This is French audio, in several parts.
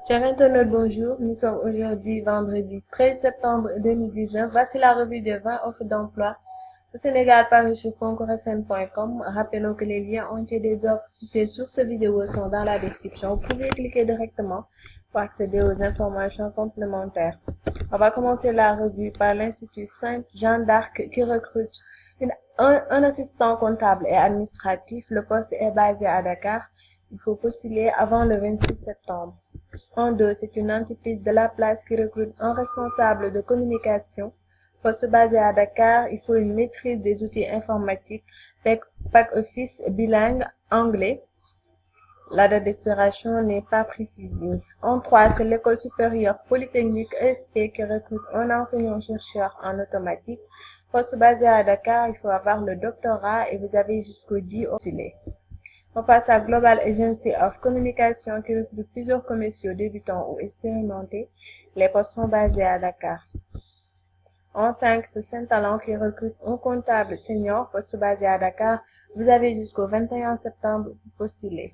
Chers internautes, bonjour. Nous sommes aujourd'hui vendredi 13 septembre 2019. Voici la revue des 20 offres d'emploi au Sénégal paru sur concoursen.com. Rappelons que les liens entiers des offres citées sur cette vidéo sont dans la description. Vous pouvez cliquer directement pour accéder aux informations complémentaires. On va commencer la revue par l'Institut Sainte-Jeanne d'Arc qui recrute un assistant comptable et administratif. Le poste est basé à Dakar. Il faut postuler avant le 26 septembre. En 2, c'est une entreprise de la place qui recrute un responsable de communication. Poste basé à Dakar, il faut une maîtrise des outils informatiques, pack office bilingue anglais. La date d'expiration n'est pas précisée. En 3, c'est l'école supérieure polytechnique ESP qui recrute un enseignant-chercheur en automatique. Poste basé à Dakar, il faut avoir le doctorat et vous avez jusqu'au 10 octobre. On passe à Global Agency of Communication qui recrute plusieurs commerciaux débutants ou expérimentés. Les postes sont basés à Dakar. En 5, c'est Saint-Talent qui recrute un comptable senior, poste basé à Dakar. Vous avez jusqu'au 21 septembre pour postuler.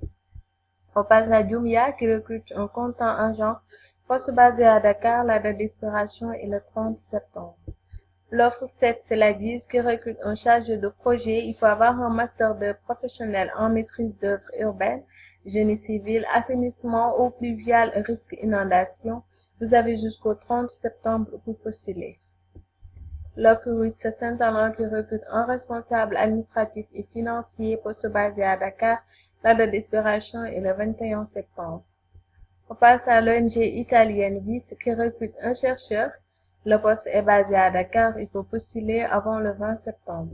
On passe à Jumia qui recrute un comptant agent, poste basé à Dakar. La date d'expiration est le 30 septembre. L'offre 7, c'est la DIS qui recrute un chargé de projet. Il faut avoir un master de professionnel en maîtrise d'œuvres urbaines, génie civil, assainissement, eau pluviale, risque inondation. Vous avez jusqu'au 30 septembre pour postuler. L'offre 8, c'est Saint-Talent qui recrute un responsable administratif et financier, poste basé à Dakar. La date d'expiration est le 21 septembre. On passe à l'ONG italienne VIS qui recrute un chercheur. Le poste est basé à Dakar, il faut postuler avant le 20 septembre.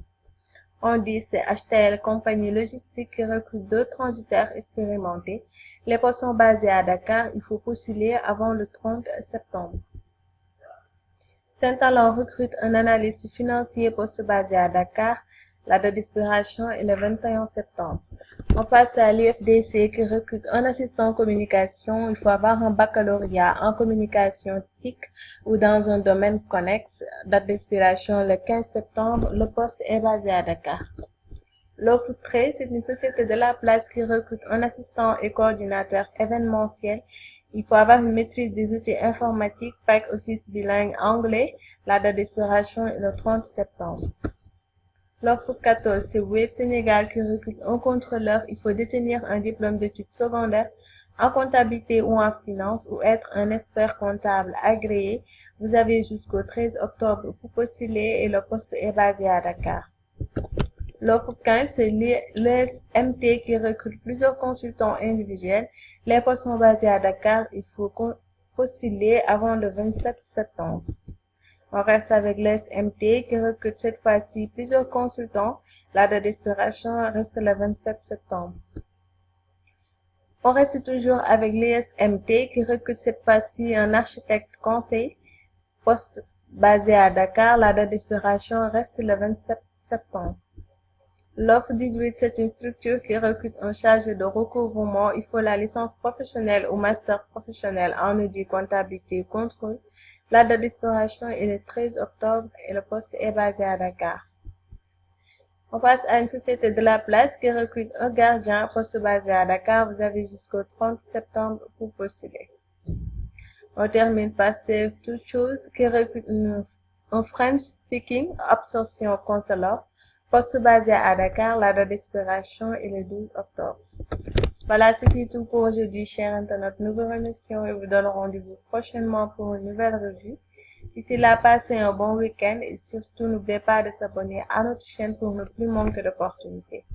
En 10, c'est HTL Compagnie Logistique qui recrute 2 transitaires expérimentés. Les postes sont basés à Dakar, il faut postuler avant le 30 septembre. Saint-Talent recrute un analyste financier, poste basé à Dakar. La date d'expiration est le 21 septembre. On passe à l'IFDC qui recrute un assistant communication. Il faut avoir un baccalauréat en communication TIC ou dans un domaine connexe. Date d'expiration le 15 septembre. Le poste est basé à Dakar. L'offre 13, c'est une société de la place qui recrute un assistant et coordinateur événementiel. Il faut avoir une maîtrise des outils informatiques, pack office bilingue anglais. La date d'expiration est le 30 septembre. L'offre 14, c'est Wave Sénégal qui recrute un contrôleur. Il faut détenir un diplôme d'études secondaires en comptabilité ou en finance ou être un expert comptable agréé. Vous avez jusqu'au 13 octobre pour postuler et le poste est basé à Dakar. L'offre 15, c'est l'ESMT qui recrute plusieurs consultants individuels. Les postes sont basés à Dakar. Il faut postuler avant le 27 septembre. On reste avec l'ESMT qui recrute cette fois-ci plusieurs consultants. La date d'expiration reste le 27 septembre. On reste toujours avec l'ESMT qui recrute cette fois-ci un architecte conseil. Poste basé à Dakar. La date d'expiration reste le 27 septembre. L'offre 18, c'est une structure qui recrute un chargé de recouvrement. Il faut la licence professionnelle ou master professionnel en audit, comptabilité et contrôle. La date d'expiration est le 13 octobre et le poste est basé à Dakar. On passe à une société de la place qui recrute un gardien, poste basé à Dakar. Vous avez jusqu'au 30 septembre pour postuler. On termine par Save Two Choses qui recrute un French speaking absorption consular. Poste basé à Dakar, la date d'expiration est le 12 octobre. Voilà, c'était tout pour aujourd'hui, chers internautes. Nous vous remercions et vous donnons rendez-vous prochainement pour une nouvelle revue. D'ici là, passez un bon week-end et surtout n'oubliez pas de s'abonner à notre chaîne pour ne plus manquer d'opportunités.